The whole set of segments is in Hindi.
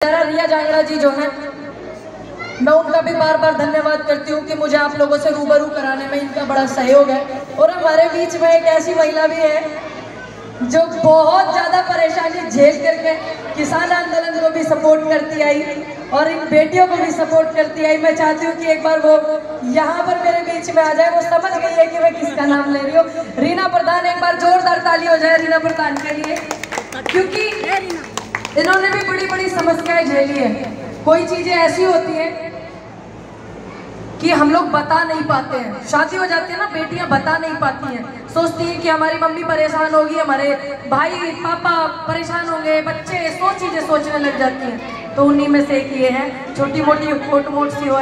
रिया जांगड़ा जी जो है, मैं उनका भी बार बार धन्यवाद करती हूँ कि मुझे आप लोगों से रूबरू कराने में इनका बड़ा सहयोग है। और हमारे बीच में एक ऐसी महिला भी है जो बहुत ज़्यादा परेशानी झेल करके किसान आंदोलन को भी सपोर्ट करती आई और इन बेटियों को भी सपोर्ट करती आई। मैं चाहती हूँ कि एक बार वो यहाँ पर मेरे बीच में आ जाए। वो समझ गई है कि मैं किसका नाम ले रही हूँ। रीना प्रधान, एक बार जोरदार ताली हो जाए रीना प्रधान के लिए, क्योंकि इन्होंने भी बड़ी बड़ी समस्याएं झेली है। कोई चीजें ऐसी होती हैं कि हम लोग बता नहीं पाते हैं। शादी हो जाती है ना, बेटियां बता नहीं पाती हैं, सोचती हैं कि हमारी मम्मी परेशान होगी, हमारे भाई पापा परेशान होंगे, बच्चे 100 चीजें सोचने लग जाती हैं। तो उन्हीं में से एक ये है, छोटी मोटी खोट मोट सी हो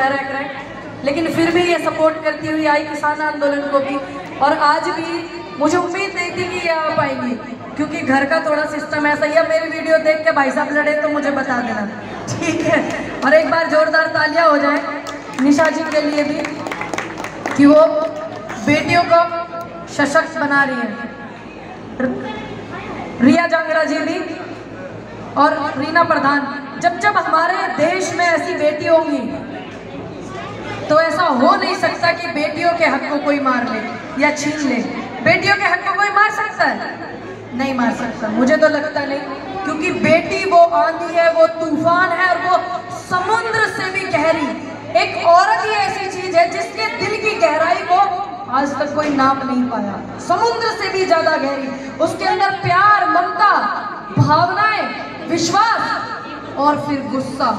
लेकिन फिर भी ये सपोर्ट करती हुई आई किसान आंदोलन को भी। और आज भी मुझे उम्मीद नहीं थी कि ये आ पाएंगी, क्योंकि घर का थोड़ा सिस्टम ऐसा ही है। मेरी वीडियो देख के भाई साहब लड़े तो मुझे बता देना, ठीक है। और एक बार जोरदार तालियां हो जाए निशा जी के लिए भी कि वो बेटियों को सशक्त बना रही है। रिया जांगड़ा जी भी और रीना प्रधान, जब जब हमारे देश में ऐसी बेटी होंगी तो ऐसा हो नहीं सकता कि बेटियों के हक को कोई मार ले या छीन ले। बेटियों के हक को कोई मार सकता है? नहीं मार सकता, मुझे तो लगता नहीं, क्योंकि बेटी वो आंधी है, वो तूफान है और वो समुद्र से भी गहरी। एक औरत ही ऐसी चीज है जिसके दिल की गहराई को आज तक कोई नाप नहीं पाया, समुद्र से भी ज्यादा गहरी। उसके अंदर प्यार, ममता, भावनाएं, विश्वास और फिर गुस्सा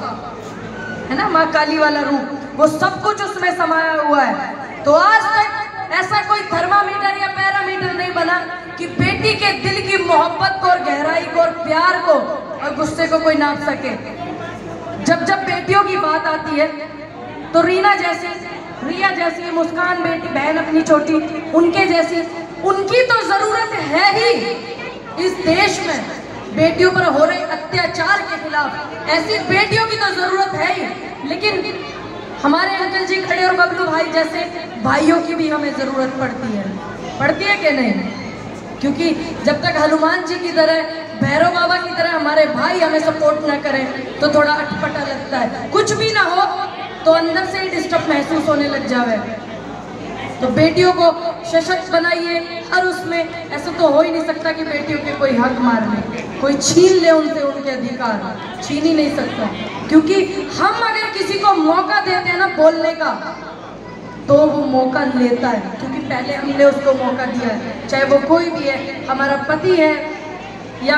है ना, माँ काली वाला रूप, वो सब कुछ उसमें समाया हुआ है। तो आज तक ऐसा कोई थर्मामीटर या पैरामीटर नहीं बना कि बेटी के दिल की मोहब्बत को और गहराई को और प्यार को और गुस्से को कोई नाप सके। जब जब बेटियों की बात आती है तो रीना जैसी, रिया जैसी, मुस्कान बेटी बहन अपनी छोटी, उनके जैसी, उनकी तो जरूरत है ही इस देश में। बेटियों पर हो रहे अत्याचार के खिलाफ ऐसी बेटियों की तो जरूरत है ही, लेकिन हमारे अंकल जी खड़े और बबलू भाई जैसे भाइयों की भी हमें जरूरत पड़ती है कि नहीं? क्योंकि जब तक हनुमान जी की तरह, भैरव बाबा की तरह हमारे भाई हमें सपोर्ट न करें तो थोड़ा अटपटा लगता है। कुछ भी ना हो तो अंदर से ही डिस्टर्ब महसूस होने लग जावे। तो बेटियों को सशक्त बनाइए हर उसमें। ऐसा तो हो ही नहीं सकता कि बेटियों के कोई हक मार ले, कोई छीन ले उनसे उनके अधिकार, छीन ही नहीं सकता। क्योंकि हम अगर किसी को मौका देते हैं ना बोलने का, तो वो मौका लेता है, क्योंकि पहले हमने उसको मौका दिया है। चाहे वो कोई भी है, हमारा पति है या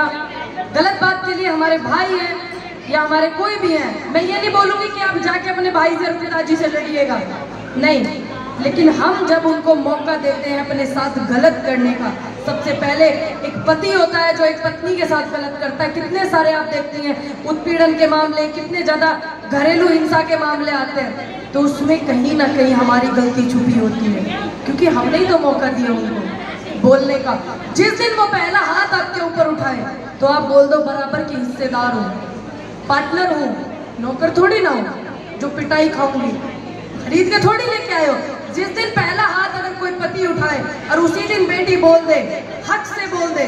गलत बात के लिए हमारे भाई है या हमारे कोई भी है। मैं ये नहीं बोलूँगी कि आप जाके अपने भाई से, अपने पिताजी से लड़िएगा, नहीं, लेकिन हम जब उनको मौका देते हैं अपने साथ गलत करने का, सबसे पहले एक पति होता है जो एक पत्नी के साथ गलत करता है। कितने सारे आप देखती हैं उत्पीड़न के मामले, कितने ज़्यादा घरेलू हिंसा के मामले आते हैं, तो उसमें कहीं ना कहीं हमारी गलती छुपी होती है, क्योंकि हमने ही तो मौका दिया उनको बोलने का। जिस दिन वो पहला हाथ आपके ऊपर उठाए तो आप बोल दो बराबर की हिस्सेदार हो, पार्टनर हूँ, नौकर थोड़ी ना हो जो पिटाई खाऊंगी, खरीद के थोड़ी लेके आए हो। जिस दिन पहला हाथ अगर कोई पति उठाए और उसी दिन बेटी बोल दे, हक से बोल दे,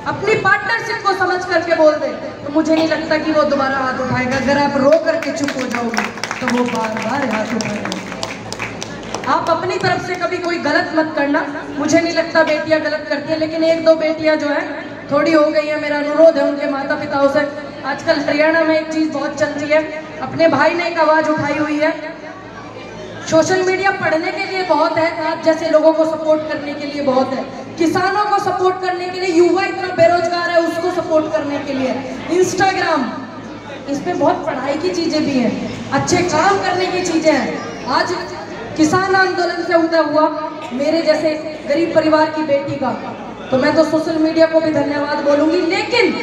अपनी पार्टनरशिप को समझ करके बोल दे, तो मुझे नहीं लगता कि वो दोबारा हाथ उठाएगा। अगर आप रो करके चुप हो जाओगे तो वो बार बार हाथ उठाएगा। आप अपनी तरफ से कभी कोई गलत मत करना। मुझे नहीं लगता बेटियां गलत करती हैं, लेकिन एक दो बेटियां जो है थोड़ी हो गई है, मेरा अनुरोध है उनके माता पिताओं से। आजकल हरियाणा में एक चीज बहुत चल रही है, अपने भाई ने एक आवाज उठाई हुई है। सोशल मीडिया पढ़ने के लिए बहुत है, आप जैसे लोगों को सपोर्ट करने के लिए बहुत है, किसानों को सपोर्ट करने के लिए, युवा इतना बेरोजगार है उसको सपोर्ट करने के लिए, इंस्टाग्राम, इसमें बहुत पढ़ाई की चीजें भी हैं, अच्छे काम करने की चीजें हैं। आज किसान आंदोलन से उठा हुआ मेरे जैसे गरीब परिवार की बेटी का, तो मैं तो सोशल मीडिया को भी धन्यवाद बोलूंगी, लेकिन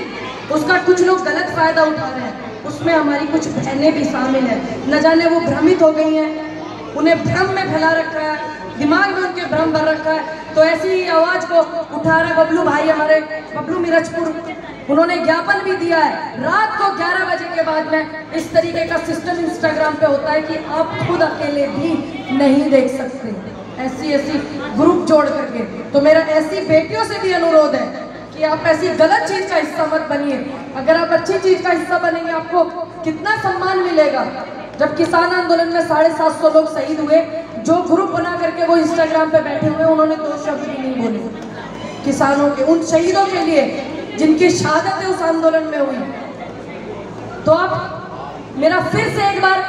उसका कुछ लोग गलत फायदा उठा रहे हैं। उसमें हमारी कुछ बहनें भी शामिल हैं, न जाने वो भ्रमित हो गई हैं, उन्हें भ्रम में फैला रखा है, दिमाग में उनके भ्रम भर रखा है। तो ऐसी आवाज को उठा रहा बबलू भाई, हमारे बबलू मिर्चपुर, उन्होंने ज्ञापन भी दिया है। रात को 11 बजे के बाद में इस तरीके का सिस्टम इंस्टाग्राम पे होता है कि आप खुद अकेले भी नहीं देख सकते, ऐसी ग्रुप जोड़ करके। तो मेरा ऐसी बेटियों से भी अनुरोध है कि आप ऐसी गलत चीज का हिस्सा मत बनिए। अगर आप अच्छी चीज का हिस्सा बनेंगे, आपको कितना सम्मान मिलेगा। जब किसान आंदोलन में 750 लोग शहीद हुए, जो ग्रुप बना करके वो इंस्टाग्राम पे बैठे हुए, उन्होंने 2 शब्द भी नहीं बोले किसानों के, उन शहीदों के लिए जिनकी शहादत उस आंदोलन में हुई। तो अब मेरा फिर से एक बार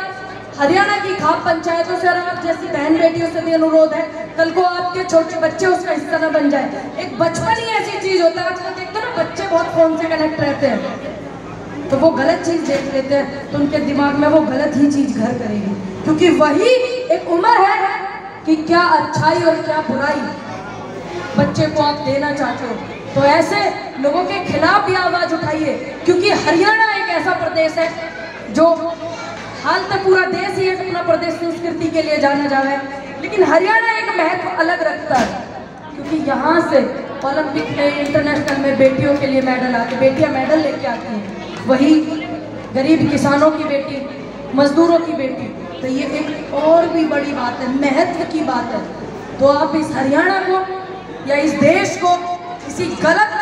हरियाणा की खाप पंचायतों से और आप जैसी बहन बेटियों से भी अनुरोध है, कल को आपके छोटे बच्चे उसका हिस्सा न बन जाए। एक बचपन ही ऐसी चीज होता है, आजकल देखते हैं ना बच्चे बहुत फोन से कनेक्ट रहते हैं, तो वो गलत चीज देख लेते हैं, तो उनके दिमाग में वो गलत ही चीज घर करेगी, क्योंकि वही एक उम्र है कि क्या अच्छाई और क्या बुराई बच्चे को आप देना चाहते हो। तो ऐसे लोगों के खिलाफ भी आवाज उठाइए, क्योंकि हरियाणा एक ऐसा प्रदेश है जो हाल तक पूरा देश ही एक अपना प्रदेश संस्कृति के लिए जाना जा रहा है, लेकिन हरियाणा एक महत्व अलग रखता है, क्योंकि यहाँ से ओलंपिक में, इंटरनेशनल में बेटियों के लिए मेडल आते, बेटियाँ मेडल लेके आती हैं, वही गरीब किसानों की बेटी, मजदूरों की बेटी। तो ये एक और भी बड़ी बात है, महत्व की बात है। तो आप इस हरियाणा को या इस देश को किसी गलत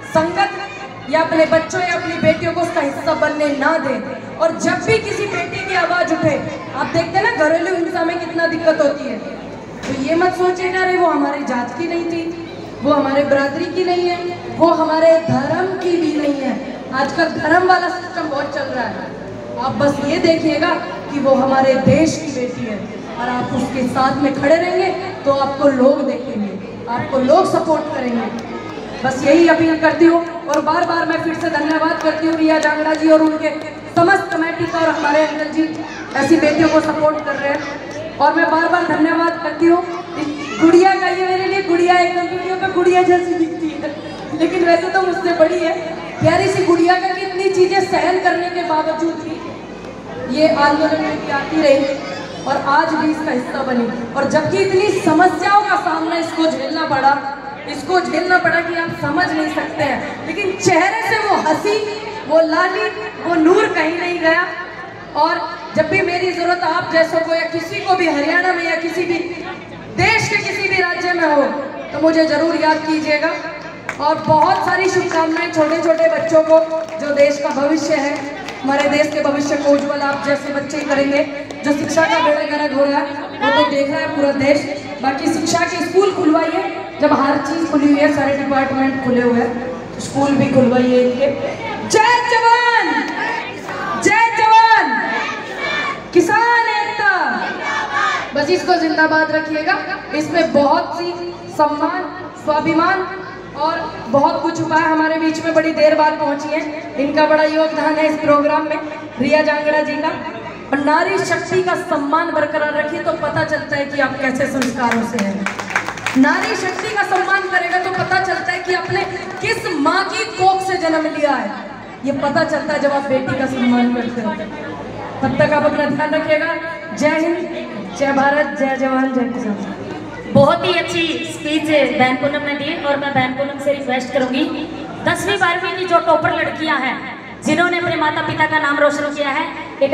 संगत या अपने बच्चों या अपनी बेटियों को उसका हिस्सा बनने ना दें। और जब भी किसी बेटी की आवाज उठे, आप देखते हैं ना घरेलू हिंसा में कितना दिक्कत होती है, तो ये मत सोचिएगा अरे वो हमारी जात की नहीं थी, वो हमारे बरादरी की नहीं है, वो हमारे धर्म की भी नहीं है। आजकल धर्म वाला सिस्टम बहुत चल रहा है। आप बस ये देखिएगा कि वो हमारे देश की बेटी है, और आप उसके साथ में खड़े रहेंगे तो आपको लोग देखेंगे, आपको लोग सपोर्ट करेंगे। बस यही अपील करती हूँ, और बार बार मैं फिर से धन्यवाद करती हूँ रिया जांगड़ा जी और उनके समस्त कमेटी का, और हमारे अंकल जी ऐसी बेटियों को सपोर्ट कर रहे हैं। और मैं बार बार धन्यवाद करती हूँ गुड़िया का, ये मेरे लिए गुड़िया एकदम वीडियो पे गुड़िया जैसी दिखती है, लेकिन वैसे तो मुझसे बड़ी है। प्यारी सी गुड़िया का कितनी चीजें सहन करने के बावजूद भी ये आंदोलन में भी आती रही और आज भी इसका हिस्सा बनी। और जबकि इतनी समस्याओं का सामना इसको झेलना पड़ा कि आप समझ नहीं सकते हैं, लेकिन चेहरे से वो हंसी, वो लाली, वो नूर कहीं नहीं गया। और जब भी मेरी जरूरत आप जैसों को या किसी को भी हरियाणा में या किसी भी देश के किसी भी राज्य में हो, तो मुझे जरूर याद कीजिएगा। और बहुत सारी शुभकामनाएं छोटे छोटे बच्चों को, जो देश का भविष्य है, हमारे देश के भविष्य को उज्जवल आप जैसे बच्चे ही करेंगे। जो शिक्षा का बेड़ा गर्क हो रहा है वो तो देख रहा है पूरा देश। बाकी शिक्षा के स्कूल खुलवाइए, जब हर चीज खुली हुई है, सारे डिपार्टमेंट खुले हुए हैं, तो स्कूल भी खुलवाइए इनके। जय जवान, जय जवान, किसान एकता, बस इसको जिंदाबाद रखिएगा। इसमें बहुत सी सम्मान, स्वाभिमान और बहुत कुछ हुआ है। हमारे बीच में बड़ी देर बाद पहुंची है, इनका बड़ा योगदान है इस प्रोग्राम में, रिया जांगड़ा जी का। और नारी शक्ति का सम्मान बरकरार रखिए तो पता चलता है कि आप कैसे संस्कारों से हैं। नारी शक्ति का सम्मान करेगा तो पता चलता है कि आपने किस माँ की कोख से जन्म लिया है, ये पता चलता है जब आप बेटी का सम्मान करते हो। तब तक आप अपना ध्यान रखिएगा। जय हिंद, जय भारत, जय जवान, जय किसान। बहुत ही अच्छी स्पीच बहन पूनम ने दी, और मैं बहन पूनम से रिक्वेस्ट करूंगी 10वीं 12वीं की जो टॉपर लड़कियां हैं, जिन्होंने अपने माता पिता का नाम रोशन किया है, एक